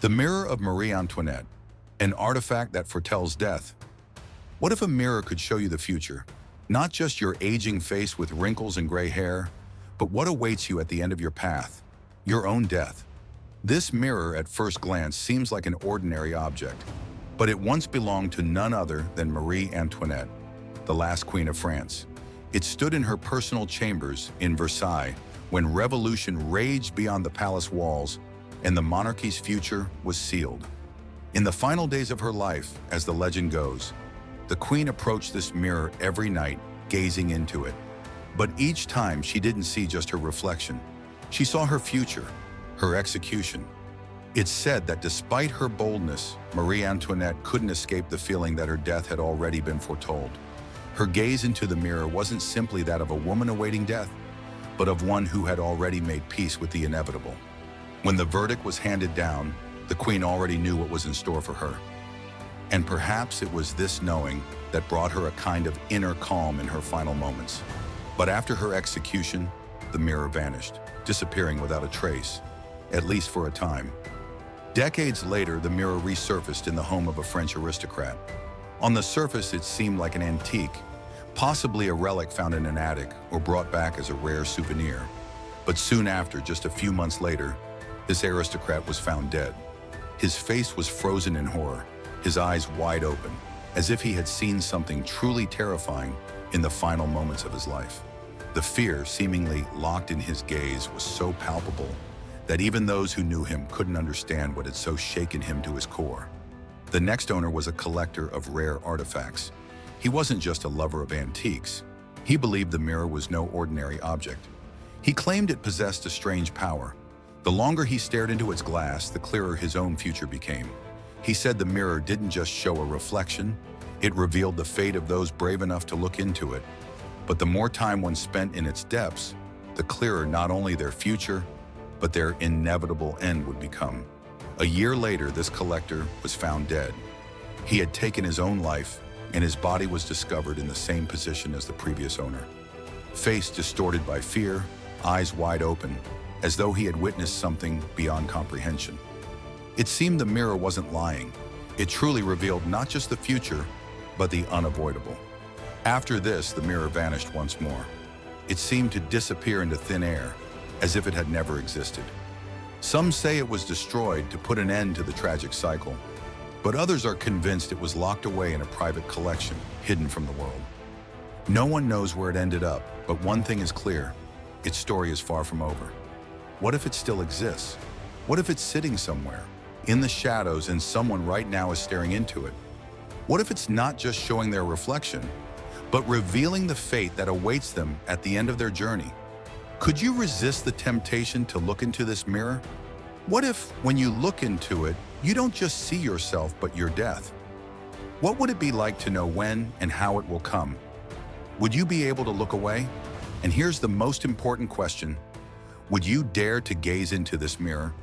The mirror of Marie Antoinette, an artifact that foretells death. What if a mirror could show you the future? Not just your aging face with wrinkles and gray hair, but what awaits you at the end of your path, your own death. This mirror at first glance seems like an ordinary object, but it once belonged to none other than Marie Antoinette, the last queen of France. It stood in her personal chambers in Versailles when revolution raged beyond the palace walls and the monarchy's future was sealed. In the final days of her life, as the legend goes, the queen approached this mirror every night, gazing into it. But each time she didn't see just her reflection. She saw her future, her execution. It's said that despite her boldness, Marie Antoinette couldn't escape the feeling that her death had already been foretold. Her gaze into the mirror wasn't simply that of a woman awaiting death, but of one who had already made peace with the inevitable. When the verdict was handed down, the queen already knew what was in store for her. And perhaps it was this knowing that brought her a kind of inner calm in her final moments. But after her execution, the mirror vanished, disappearing without a trace, at least for a time. Decades later, the mirror resurfaced in the home of a French aristocrat. On the surface, it seemed like an antique, possibly a relic found in an attic or brought back as a rare souvenir. But soon after, just a few months later, this aristocrat was found dead. His face was frozen in horror, his eyes wide open, as if he had seen something truly terrifying in the final moments of his life. The fear seemingly locked in his gaze was so palpable that even those who knew him couldn't understand what had so shaken him to his core. The next owner was a collector of rare artifacts. He wasn't just a lover of antiques. He believed the mirror was no ordinary object. He claimed it possessed a strange power. The longer he stared into its glass, the clearer his own future became. He said the mirror didn't just show a reflection, it revealed the fate of those brave enough to look into it. But the more time one spent in its depths, the clearer not only their future, but their inevitable end would become. A year later, this collector was found dead. He had taken his own life, and his body was discovered in the same position as the previous owner. Face distorted by fear, eyes wide open, as though he had witnessed something beyond comprehension. It seemed the mirror wasn't lying. It truly revealed not just the future, but the unavoidable. After this, the mirror vanished once more. It seemed to disappear into thin air, as if it had never existed. Some say it was destroyed to put an end to the tragic cycle, but others are convinced it was locked away in a private collection, hidden from the world. No one knows where it ended up, but one thing is clear: its story is far from over. What if it still exists? What if it's sitting somewhere, in the shadows, and someone right now is staring into it? What if it's not just showing their reflection, but revealing the fate that awaits them at the end of their journey? Could you resist the temptation to look into this mirror? What if, when you look into it, you don't just see yourself, but your death? What would it be like to know when and how it will come? Would you be able to look away? And here's the most important question: would you dare to gaze into this mirror?